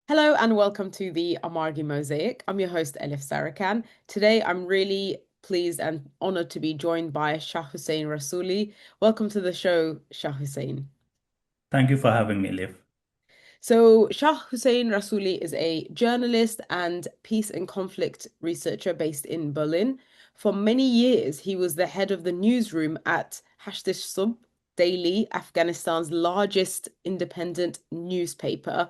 Hello and welcome to the Amargi Mosaic. I'm your host, Elif Sarican. Today, I'm really pleased and honored to be joined by Shahhussain Rasuli. Welcome to the show, Shahhussain. Thank you for having me, Liv. So, Shahhussain Rasuli is a journalist and peace and conflict researcher based in Berlin. For many years, he was the head of the newsroom at Sub Daily, Afghanistan's largest independent newspaper,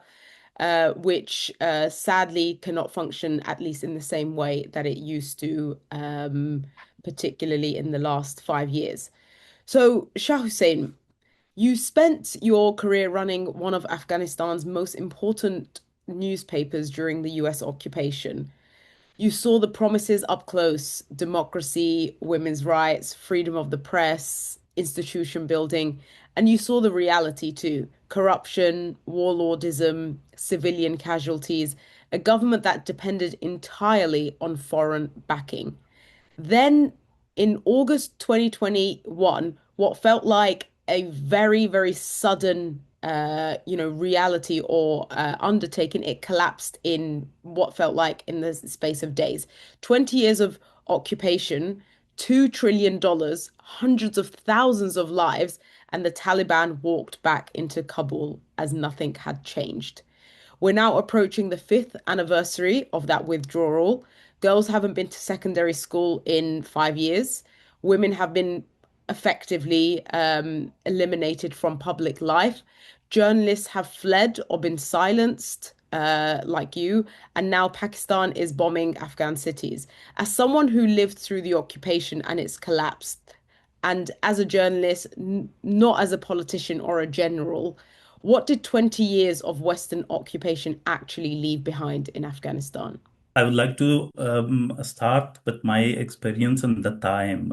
which sadly cannot function at least in the same way that it used to, particularly in the last 5 years. So, Shah Hussein, you spent your career running one of Afghanistan's most important newspapers during the US occupation. You saw the promises up close: democracy, women's rights, freedom of the press, institution building, and you saw the reality too: corruption, warlordism, civilian casualties, a government that depended entirely on foreign backing. Then in August 2021, what felt like a very, very sudden reality or undertaking, it collapsed in what felt like in the space of days. 20 years of occupation, $2 trillion, hundreds of thousands of lives, and the Taliban walked back into Kabul as nothing had changed. We're now approaching the fifth anniversary of that withdrawal. Girls haven't been to secondary school in 5 years. Women have been effectively eliminated from public life. Journalists have fled or been silenced, like you. And now Pakistan is bombing Afghan cities. As someone who lived through the occupation and its collapse, and as a journalist, not as a politician or a general, what did 20 years of Western occupation actually leave behind in Afghanistan? I would like to start with my experience in the time.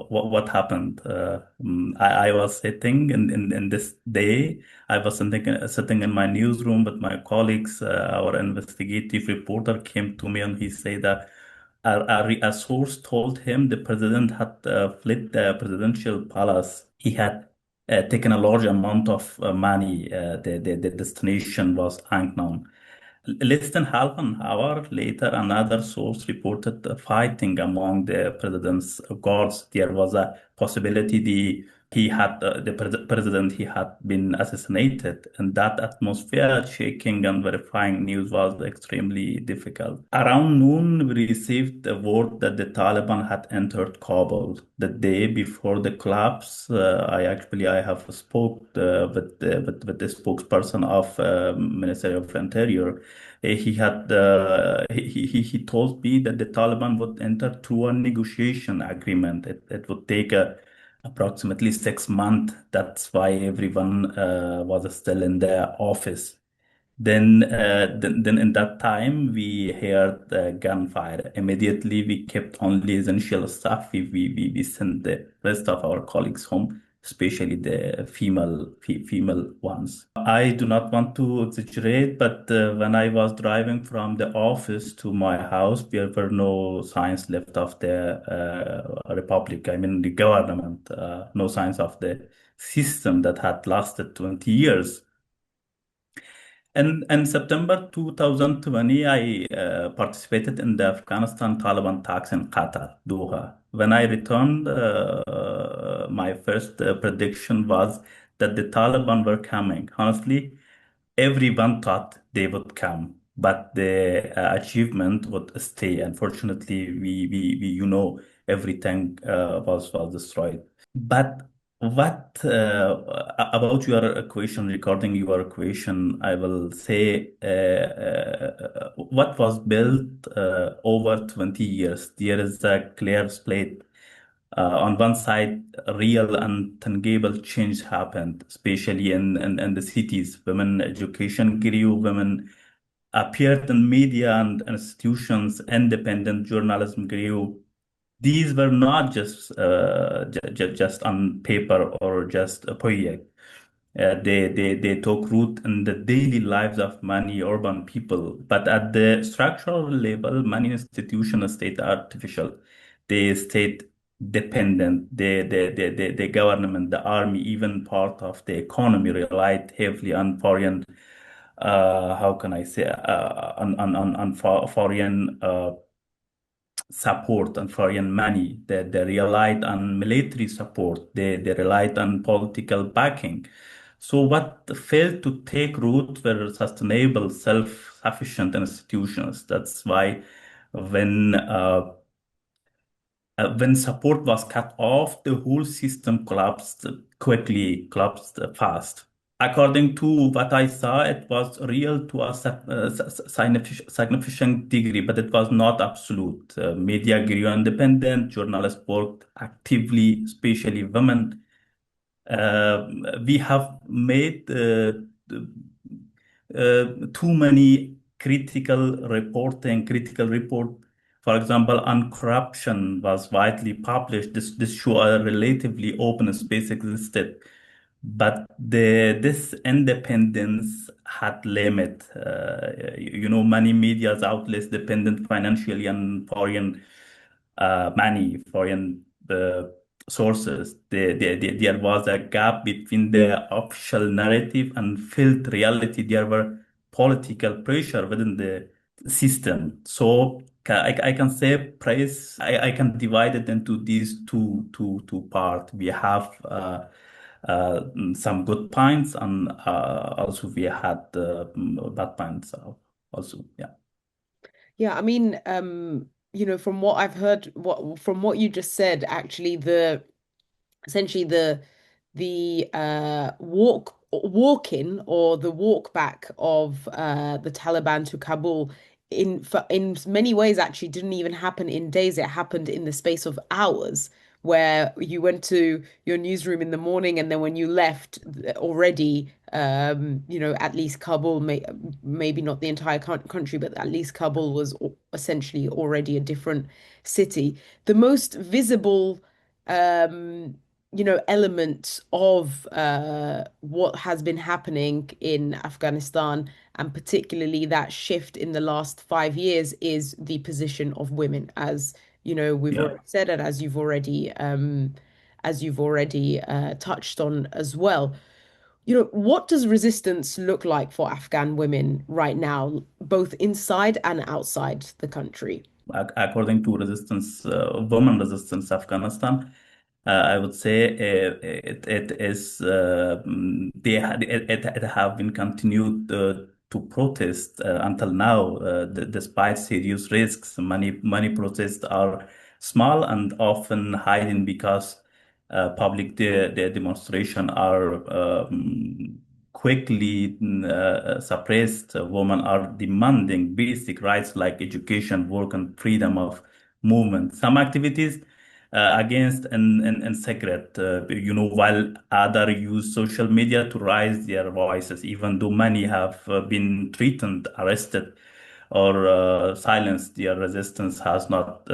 What happened? I was sitting in this day. I was sitting in my newsroom with my colleagues. Our investigative reporter came to me and he said that a source told him the president had fled the presidential palace. He had taken a large amount of money. The destination was unknown. Less than half an hour later, another source reported fighting among the president's guards. There was a possibility the president he had been assassinated, and that atmosphere, shaking and verifying news was extremely difficult. Around noon, we received the word that the Taliban had entered Kabul. The day before the collapse, I have spoke with the spokesperson of Ministry of Interior. He told me that the Taliban would enter through a negotiation agreement. It would take approximately 6 months. That's why everyone was still in the office. Then in that time, we heard the gunfire. Immediately, we kept only essential stuff. We sent the rest of our colleagues home, especially the female ones. I do not want to exaggerate, but when I was driving from the office to my house, there were no signs left of the republic. I mean, the government, no signs of the system that had lasted 20 years. In September 2020, I participated in the Afghanistan Taliban talks in Qatar, Doha. When I returned, my first prediction was that the Taliban were coming. Honestly, everyone thought they would come, but the achievement would stay. Unfortunately, everything was destroyed. But what about your question regarding your question? I will say what was built over 20 years. There is a clear split. On one side, real and tangible change happened, especially in the cities. Women education grew, women appeared in media and institutions, independent journalism grew. These were not just on paper or just a project. They took root in the daily lives of many urban people. But at the structural level, many institutions stayed artificial. They stayed dependent. The government, the army, even part of the economy relied heavily on foreign how can I say, on foreign support and foreign money. They relied on military support. They relied on political backing. So what failed to take root were sustainable, self-sufficient institutions. That's why when when support was cut off, the whole system collapsed quickly, collapsed fast. According to what I saw, it was real to a significant degree, but it was not absolute. Media grew independent, journalists worked actively, especially women. Uh, we have made too many critical report. For example, on corruption was widely published. This show a relatively open space existed, but this independence had limit. Many media outlets dependent financially on foreign money, foreign sources. There was a gap between the official narrative and felt reality. There were political pressure within the system. So I can say praise. I can divide it into these two parts. We have some good points, and also we had bad points also. Yeah. Yeah, I mean, from what I've heard, from what you just said, actually, essentially the walk in or the walk back of the Taliban to Kabul in many ways actually didn't even happen in days. It happened in the space of hours, where you went to your newsroom in the morning, and then when you left already, at least Kabul, maybe not the entire country, but at least Kabul was essentially already a different city. The most visible element of what has been happening in Afghanistan, and particularly that shift in the last 5 years, is the position of women, as we've Yeah. already said, and as you've already touched on as well. What does resistance look like for Afghan women right now, both inside and outside the country? According to women resistance Afghanistan, I would say it is it have been continued to protest until now, despite serious risks. Many protests are small and often hidden because public the demonstration are quickly suppressed. Women are demanding basic rights like education, work, and freedom of movement. Some activities against and secret, while other use social media to raise their voices, even though many have been threatened, arrested, or silenced. Their resistance has not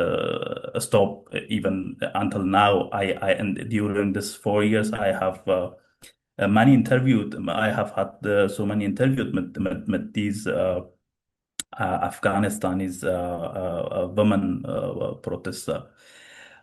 stopped even until now. And during this 4 years, I have many interviewed. I have had so many interviews with these Afghanistanis women protester.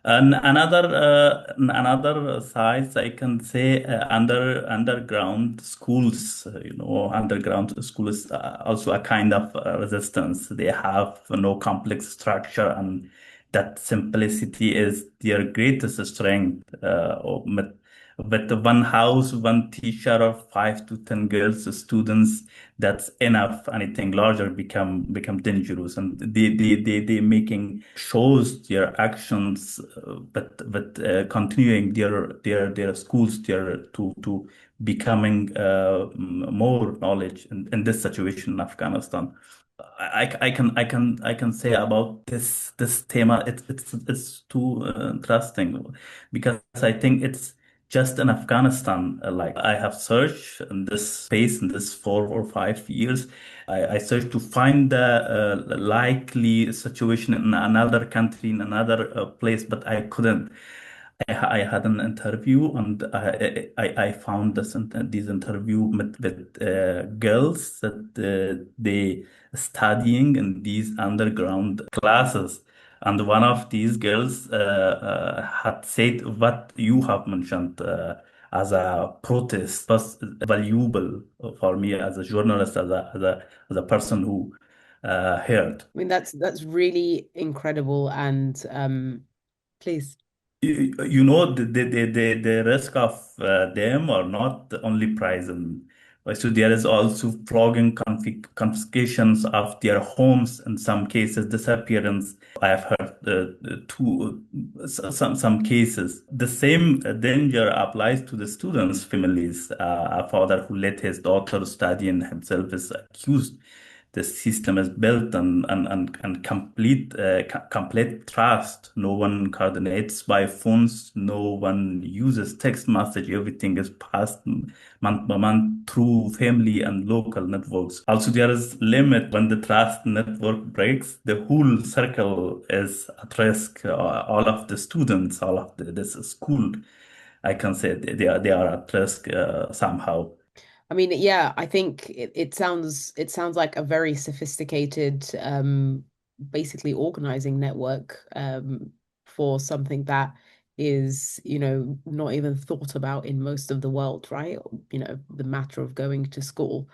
And another side, I can say underground schools. Underground schools also a kind of resistance. They have no complex structure, and that simplicity is their greatest strength. With one house, one teacher, or 5 to 10 girls, students, that's enough. Anything larger become dangerous, and they making shows their actions, but continuing their schools, their to becoming more knowledge in this situation in Afghanistan. I can say about this thema. It's too interesting, because I think it's just in Afghanistan. Like, I have searched in this space in this 4 or 5 years. I searched to find the likely situation in another country, in another place, but I couldn't. I had an interview, and I found this interview with girls that they studying in these underground classes. And one of these girls had said what you have mentioned, as a protest was valuable for me as a journalist, as a person who heard. I mean, that's really incredible. And please. You know, the risk of them are not only prison. So there is also flogging, confiscations of their homes, in some cases, disappearance. I have heard some cases. The same danger applies to the students' families. A father who let his daughter study and himself is accused. The system is built on complete trust. No one coordinates by phones. No one uses text message. Everything is passed month by month through family and local networks. Also, there is limit when the trust network breaks. The whole circle is at risk. All of the students, all of this school, I can say they are at risk somehow. I mean, yeah, I think it sounds like a very sophisticated basically organizing network for something that is, not even thought about in most of the world, right? The matter of going to school.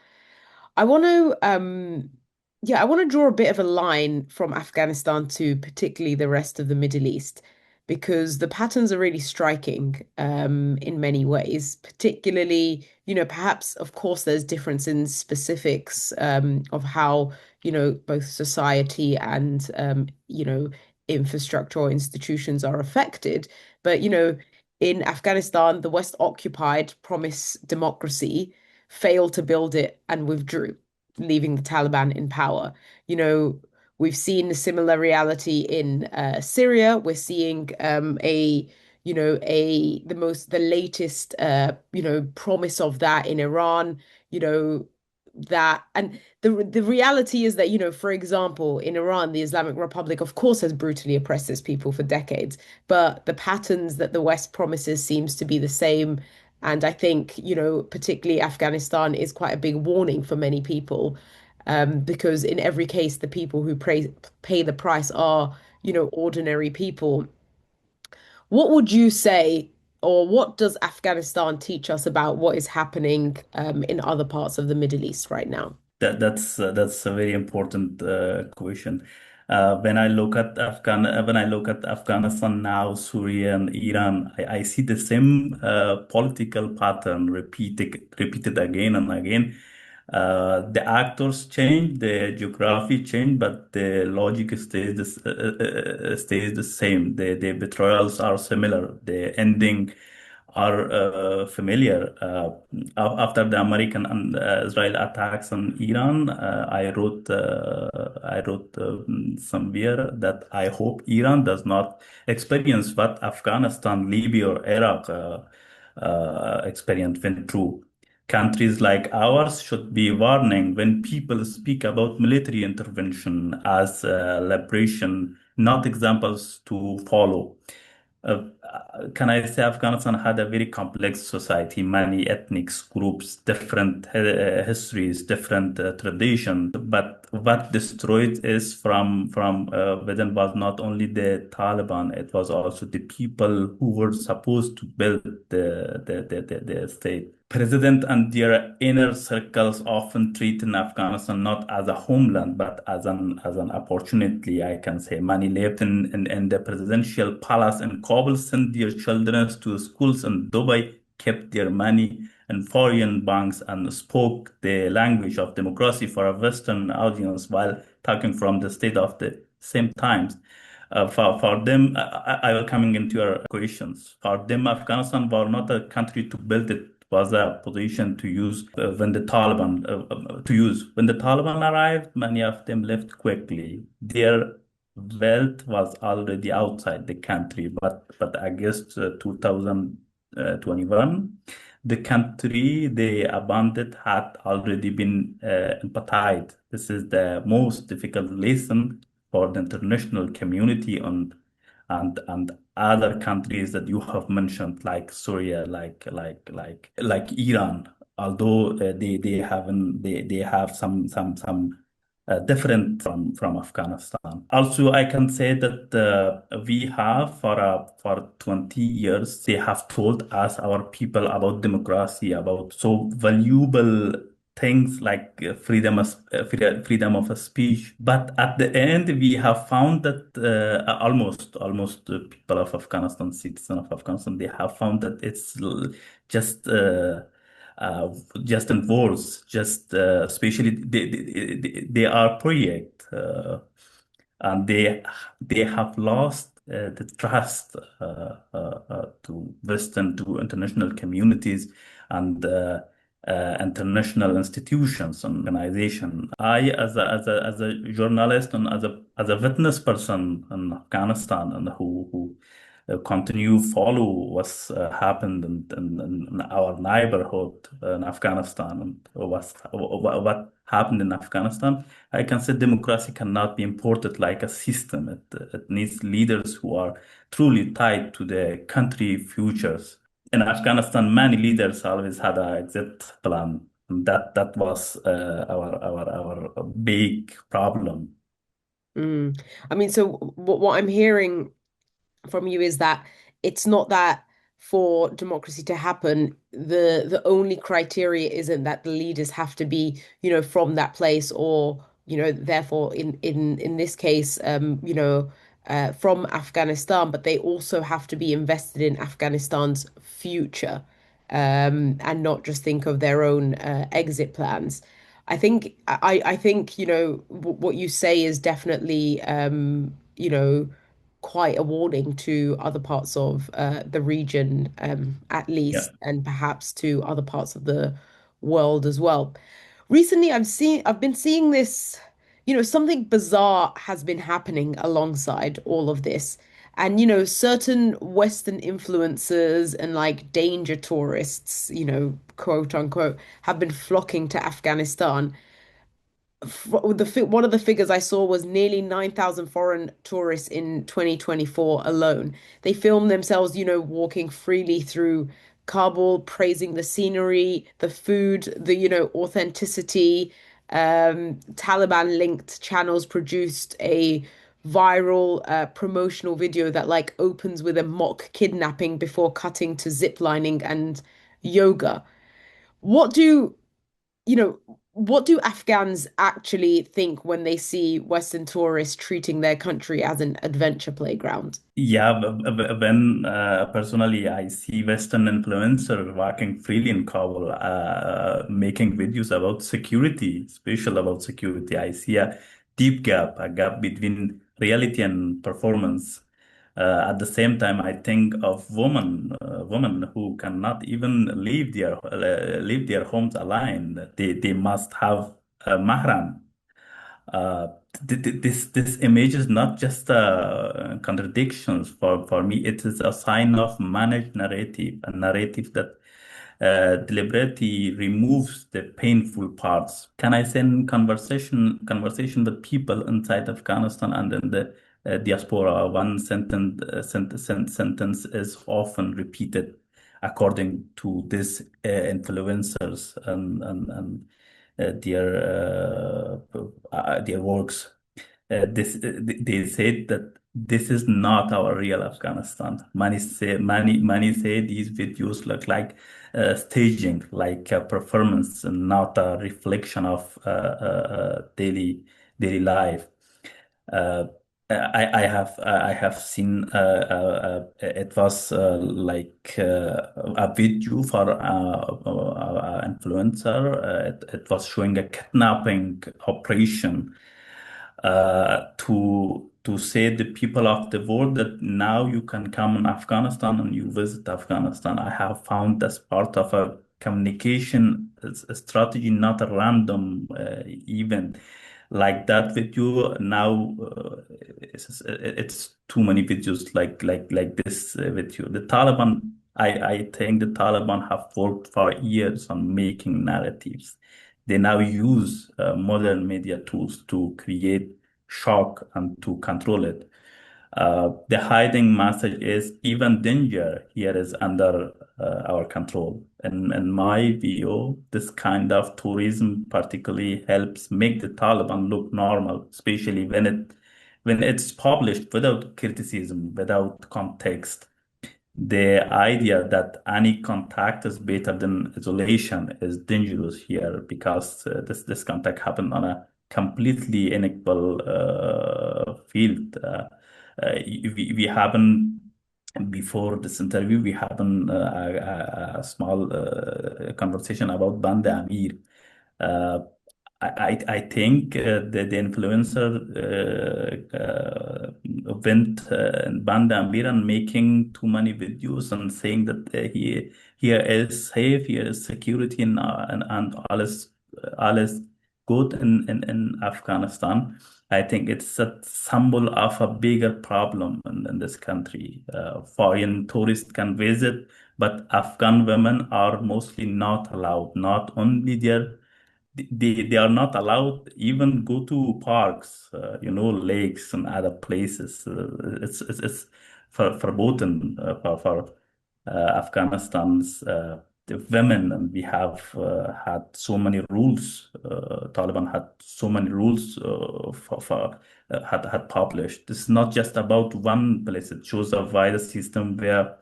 I want to, yeah, I want to draw a bit of a line from Afghanistan to particularly the rest of the Middle East, because the patterns are really striking, in many ways, particularly, perhaps, of course, there's difference in specifics, of how, both society and, infrastructure or institutions are affected. But, in Afghanistan, the West occupied promised democracy, failed to build it and withdrew, leaving the Taliban in power. You know, we've seen a similar reality in Syria. We're seeing the latest promise of that in Iran. You know, that and the reality is that, for example, in Iran, the Islamic Republic, of course, has brutally oppressed its people for decades, but the patterns that the West promises seems to be the same. And I think, particularly Afghanistan is quite a big warning for many people, because in every case, the people who pay the price are, ordinary people. What would you say, or what does Afghanistan teach us about what is happening in other parts of the Middle East right now? That's a very important question. When I look at Afghanistan now, Syria and Iran, I see the same political pattern repeated again and again. The actors change, the geography change, but the logic stays the same. The betrayals are similar. The ending are familiar. After the American and Israel attacks on Iran, I wrote somewhere that I hope Iran does not experience what Afghanistan, Libya, or Iraq went through. Countries like ours should be warning when people speak about military intervention as liberation, not examples to follow. Can I say Afghanistan had a very complex society, many ethnic groups, different histories, different traditions. But what destroyed is from within was not only the Taliban; it was also the people who were supposed to build the state. President and their inner circles often treat in Afghanistan not as a homeland, but as an opportunity, I can say. Many lived in the presidential palace in Kabul, sent their children to schools in Dubai, kept their money in foreign banks, and spoke the language of democracy for a Western audience while talking from the state of the same times. For them, I will coming into your questions. For them, Afghanistan was not a country to build it, was a position to use when the Taliban arrived. Many of them left quickly. Their wealth was already outside the country, but August 2021, the country they abandoned had already been empathied. This is the most difficult lesson for the international community and other countries that you have mentioned, like Syria, like Iran. Although they have some different from Afghanistan. Also, I can say that we have for 20 years they have told us our people about democracy, about so valuable things like freedom of speech. But at the end, we have found that almost the people of Afghanistan, citizens of Afghanistan, they have found that it's just. Uh, just in wars, just especially they are project and they have lost the trust to Western to international communities and international institutions and organization. I, as a journalist and as a witness person in Afghanistan and who continue follow what's happened in our neighborhood in Afghanistan and what happened in Afghanistan. I can say democracy cannot be imported like a system. It needs leaders who are truly tied to the country futures. In Afghanistan, many leaders always had an exit plan. And that was our big problem. Mm. I mean, so what I'm hearing from you is that it's not that for democracy to happen, the only criteria isn't that the leaders have to be, from that place or, therefore in this case, from Afghanistan, but they also have to be invested in Afghanistan's future, and not just think of their own exit plans. I think, what you say is definitely, quite a warning to other parts of the region, at Yeah. least, and perhaps to other parts of the world as well. Recently, I've been seeing this, something bizarre has been happening alongside all of this. And, certain Western influencers and like danger tourists, quote unquote, have been flocking to Afghanistan. One of the figures I saw was nearly 9,000 foreign tourists in 2024 alone. They filmed themselves, walking freely through Kabul, praising the scenery, the food, the, authenticity. Taliban linked channels produced a viral promotional video that like opens with a mock kidnapping before cutting to ziplining and yoga. What do you know, what do Afghans actually think when they see Western tourists treating their country as an adventure playground? Yeah, when personally I see Western influencer walking freely in Kabul, making videos about security, special about security, I see a gap between reality and performance. At the same time, I think of women who cannot even leave their homes alone. They must have a mahram. uh, this image is not just contradictions for me. It is a sign of managed narrative, a narrative that deliberately removes the painful parts. Can I say in conversation with people inside Afghanistan and in the diaspora, one sentence is often repeated according to these influencers and their works. They said that this is not our real Afghanistan. Many say these videos look like staging, like a performance, and not a reflection of daily life. Uh, I have seen it was like a video for influencer. It was showing a kidnapping operation to say the people of the world that now you can come in Afghanistan and you visit Afghanistan. I have found as part of a communication strategy, not a random event like that video. Now it's too many videos like this video. The Taliban, I think the Taliban have worked for years on making narratives. They now use modern media tools to create shock and to control it. The hiding message is even danger here is under our control. in my view, this kind of tourism particularly helps make the Taliban look normal, especially when it's published without criticism, without context. The idea that any contact is better than isolation is dangerous here because this contact happened on a completely unequal field. We haven't before this interview we had a small conversation about Banda Amir. Uh, I think the influencer went in Banda Amir and making too many videos and saying that he here is safe, here is security, and all is good in Afghanistan. I think it's a symbol of a bigger problem in this country. Foreign tourists can visit, but Afghan women are mostly not allowed. Not only they are not allowed even go to parks, lakes and other places. It's verboten for Afghanistan's the women, and we have had so many rules. Taliban had so many rules had published. This is not just about one place. It shows a wider system where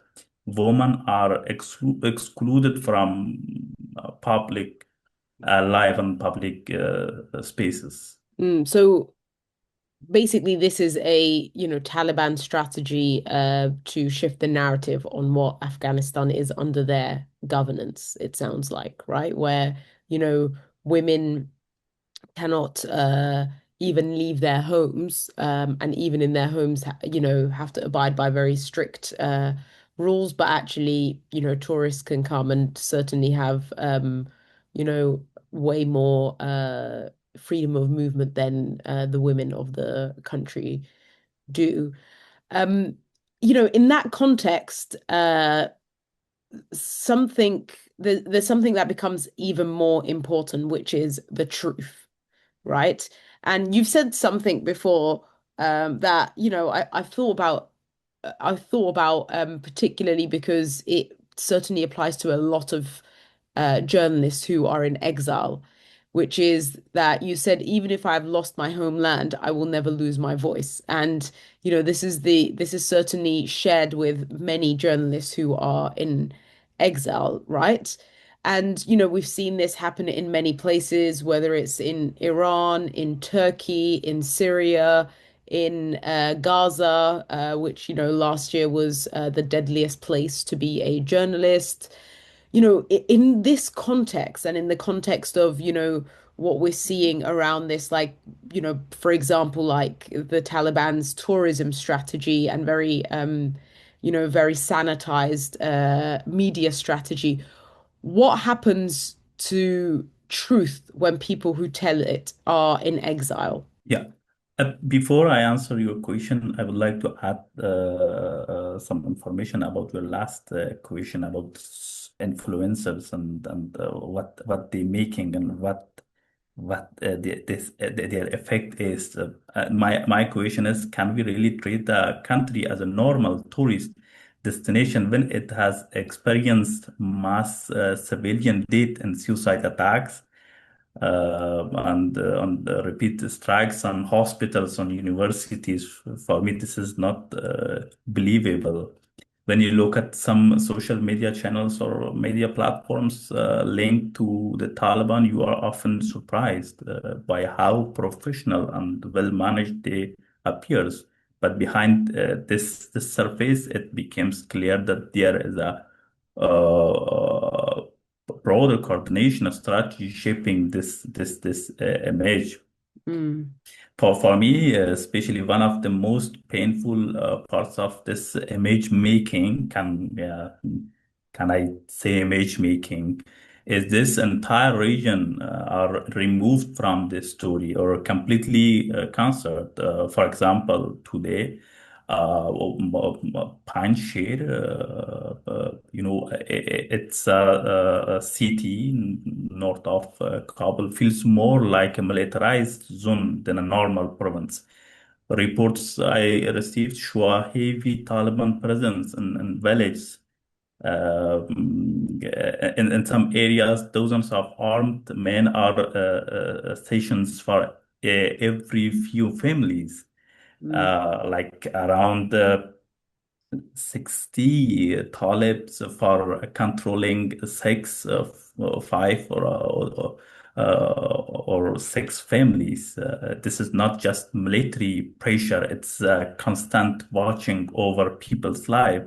women are excluded from public live and public spaces. So basically, this is a, Taliban strategy to shift the narrative on what Afghanistan is under their governance, it sounds like, right? Where, women cannot even leave their homes, and even in their homes, have to abide by very strict rules. But actually, tourists can come and certainly have, you know, way more freedom of movement than the women of the country do. Um, in that context, there's something that becomes even more important, which is the truth, right? And you've said something before that, I thought about particularly because it certainly applies to a lot of journalists who are in exile, which is that you said, even if I've lost my homeland, I will never lose my voice. And, this is certainly shared with many journalists who are in exile, right? And, we've seen this happen in many places, whether it's in Iran, in Turkey, in Syria, in Gaza, which, last year was the deadliest place to be a journalist. In this context and in the context of, what we're seeing around this, like, for example, like the Taliban's tourism strategy and very sanitized media strategy, what happens to truth when people who tell it are in exile? Yeah. Before I answer your question, I would like to add some information about your last question about influencers and what they're making and their effect is. My question is, can we really treat the country as a normal tourist destination when it has experienced mass civilian death and suicide attacks? And on the repeat strikes on hospitals, on universities. For me, this is not believable. When you look at some social media channels or media platforms linked to the Taliban, you are often surprised by how professional and well managed they appears. But behind this surface, it becomes clear that there is a uh, broader coordination strategy shaping this image. Mm, For me, especially one of the most painful parts of this image making, can I say image making, is this entire region are removed from this story or completely cancelled. For example, today, Panjshir, it's a city north of Kabul, feels more like a militarized zone than a normal province. Reports I received show a heavy Taliban presence in villages In some areas, dozens of armed men are stationed for every few families, Mm, like around 60 talibs for controlling six, five, or six families. This is not just military pressure, it's constant watching over people's life.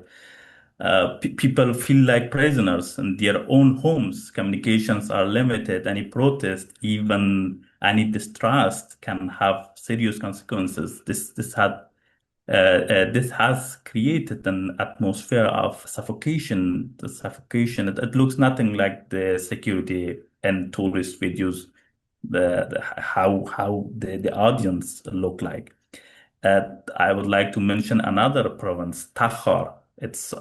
People feel like prisoners in their own homes. Communications are limited. Any protest, even any distrust, can have serious consequences. This has created an atmosphere of suffocation. The suffocation, it looks nothing like the security and tourist videos, how the audience look like. I would like to mention another province, Takhar. It's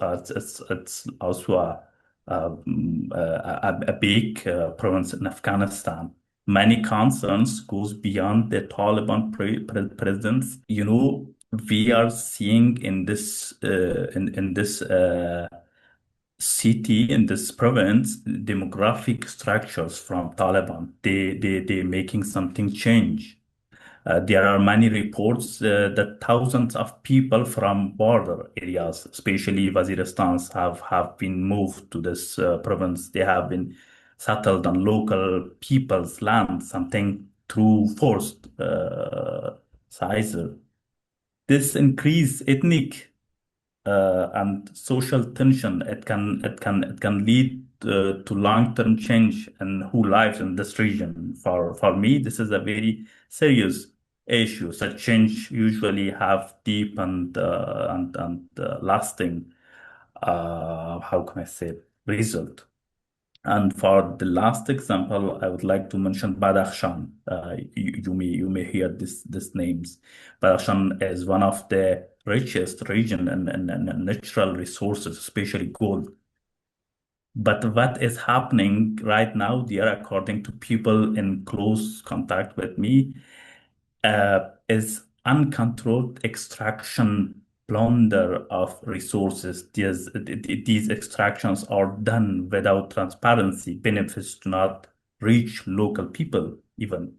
also a big province in Afghanistan. Many concerns goes beyond the Taliban presence. We are seeing in this city, in this province, demographic structures from Taliban. They making something change. There are many reports that thousands of people from border areas, especially Waziristan, have been moved to this province. They have been settled on local people's land, something through forced seizure. This increased ethnic and social tension. It can lead to long-term change in who lives in this region. For me, this is a very serious issue. Such change usually have deep and lasting, how can I say, result. And for the last example, I would like to mention Badakhshan. You may hear these names. Badakhshan is one of the richest region in natural resources, especially gold. But what is happening right now there, according to people in close contact with me, is uncontrolled extraction, plunder of resources. These extractions are done without transparency. Benefits do not reach local people even.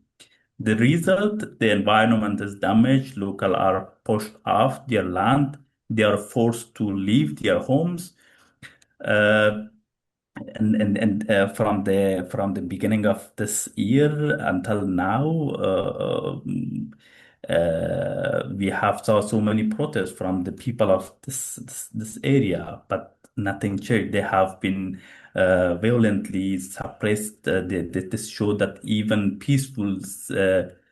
The result, the environment is damaged. Local are pushed off their land. They are forced to leave their homes. Uh, and from the beginning of this year until now, we have saw so many protests from the people of this area, but nothing changed. They have been violently suppressed. This show that even peaceful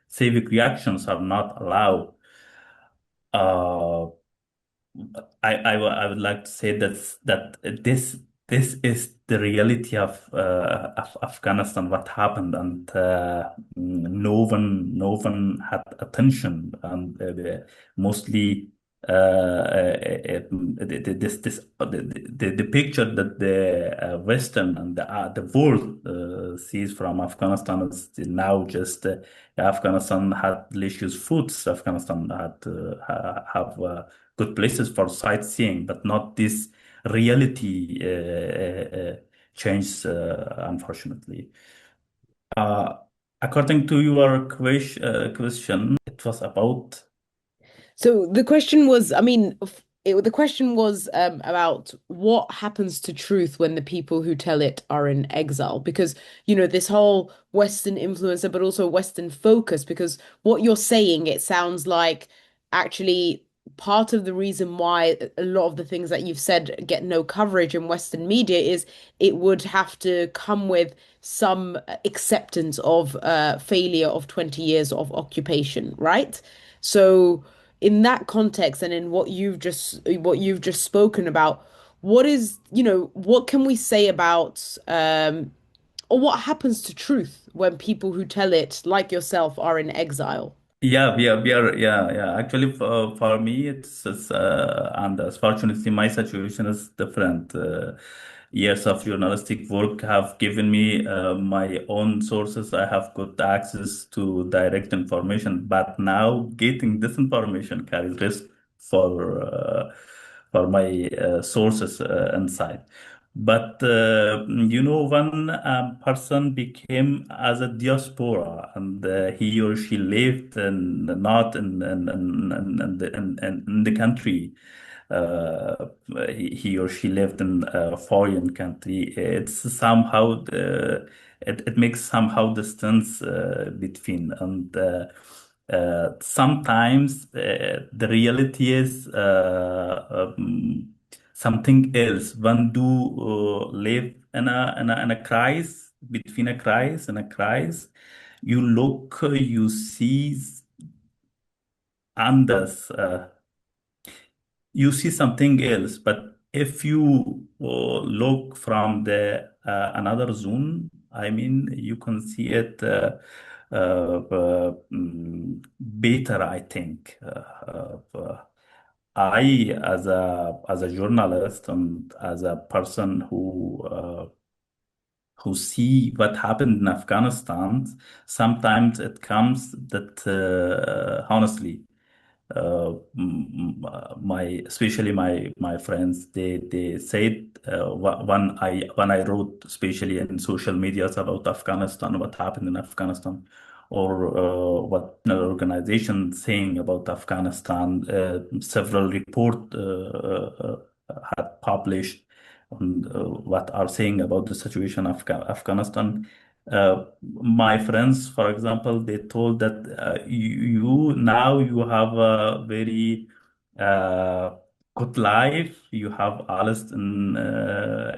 civic reactions are not allowed. Uh, I would like to say that this is the reality of Afghanistan, what happened, and no one had attention, and mostly the picture that the Western and the world sees from Afghanistan is now just Afghanistan had delicious foods. Afghanistan had have good places for sightseeing, but not this reality change, unfortunately. Uh, According to your question, it was about. So the question was, I mean, the question was about what happens to truth when the people who tell it are in exile. Because, this whole Western influencer, but also Western focus, because what you're saying, it sounds like actually part of the reason why a lot of the things that you've said get no coverage in Western media is it would have to come with some acceptance of failure of 20 years of occupation, right? So in that context and in what you've just spoken about, what can we say about or what happens to truth when people who tell it, like yourself, are in exile? Yeah, we are, yeah, yeah. Actually, for me, and fortunately, my situation is different. Years of journalistic work have given me my own sources. I have got access to direct information, but now getting this information carries risk for for my sources inside. But when a person became as a diaspora and he or she lived in not in the country, he or she lived in a foreign country, it's somehow it makes somehow distance between and sometimes the reality is something else. One do live in a crisis between a crisis and a crisis. You look, you see others. You see something else. But if you look from the another zone, I mean, you can see it better, I think. I, as a journalist and as a person who see what happened in Afghanistan, sometimes it comes that honestly my especially my friends they said when I wrote especially in social medias about Afghanistan, what happened in Afghanistan, or what an organization saying about Afghanistan, several report had published on what are saying about the situation of Afghanistan. My friends, for example, they told that you now you have a very uh, good life. You have alles in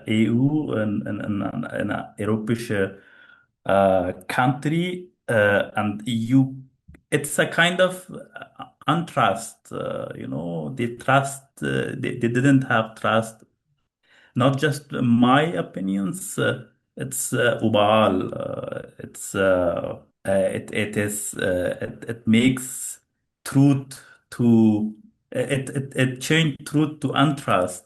EU and a European country, and you. It's a kind of untrust. They trust. They didn't have trust, not just my opinions. It's overall. It makes truth to it changed truth to untrust.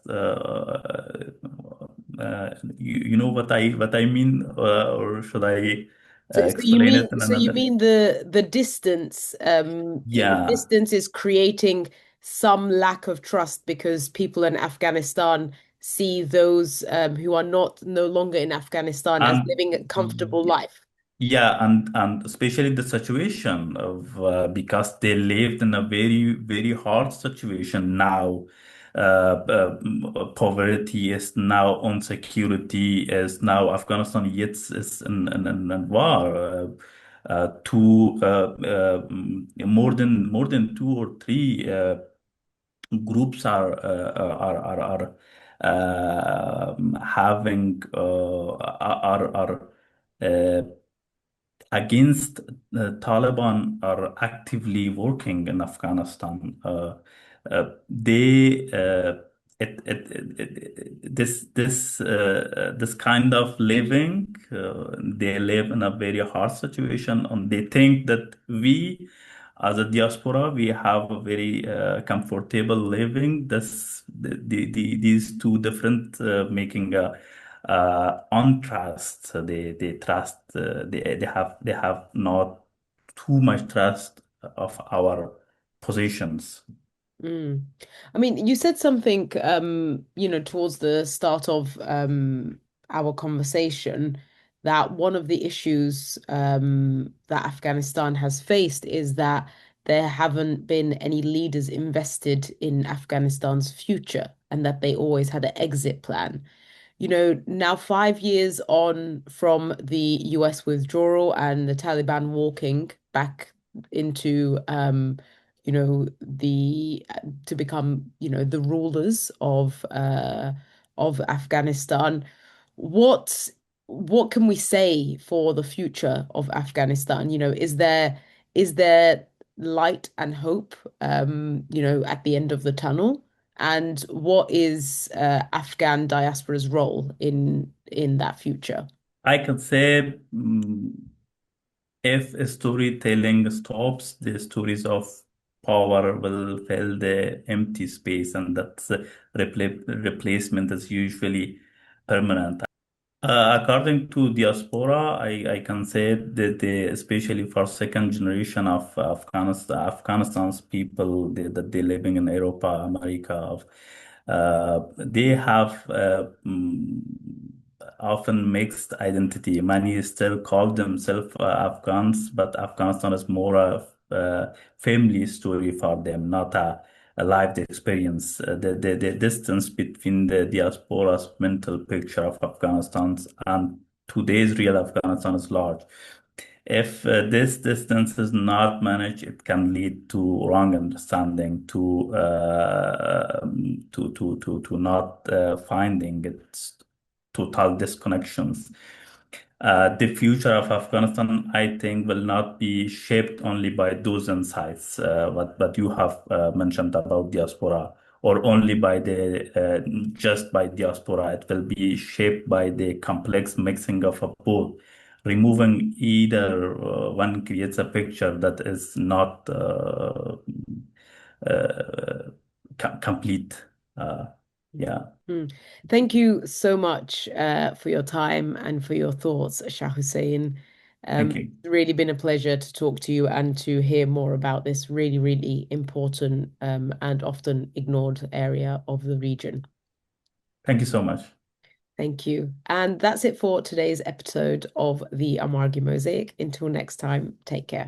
You know what I mean, or should I So you explain it mean in so you another? mean the distance the Yeah, distance is creating some lack of trust because people in Afghanistan see those who are not no longer in Afghanistan as and living a comfortable life. yeah, and especially the situation of because they lived in a very very hard situation now. Poverty is now, insecurity is now. Afghanistan yet is in war. More than two or three groups are having are against Taliban are actively working in Afghanistan. They this kind of living, they live in a very hard situation, and they think that we, as a diaspora, we have a very comfortable living. These two different making a on trust. They trust. They have not too much trust of our positions. Mm. I mean, you said something, towards the start of our conversation that one of the issues that Afghanistan has faced is that there haven't been any leaders invested in Afghanistan's future and that they always had an exit plan. Now 5 years on from the US withdrawal and the Taliban walking back into, the to become, the rulers of Afghanistan. What what can we say for the future of Afghanistan? Is there light and hope, at the end of the tunnel? And what is Afghan diaspora's role in that future? I can say, if storytelling stops, the stories of power will fill the empty space, and that's replacement is usually permanent. According to diaspora, I can say that especially for second generation of Afghanistan's people, that they living in Europe, America. They have often mixed identity. Many still call themselves Afghans, but Afghanistan is more of a family story for them, not a lived experience. The distance between the diaspora's mental picture of Afghanistan and today's real Afghanistan is large. If this distance is not managed, it can lead to wrong understanding, to not finding its total disconnections. The future of Afghanistan, I think, will not be shaped only by those insights, but you have mentioned about diaspora, or only by the just by diaspora. It will be shaped by the complex mixing of a both. Removing either one creates a picture that is not uh, complete. Uh, yeah, Mm. Thank you so much for your time and for your thoughts, Shah Hussein. thank you. It's really been a pleasure to talk to you and to hear more about this really, really important and often ignored area of the region. Thank you so much. Thank you. And that's it for today's episode of the Amargi Mosaic. Until next time, take care.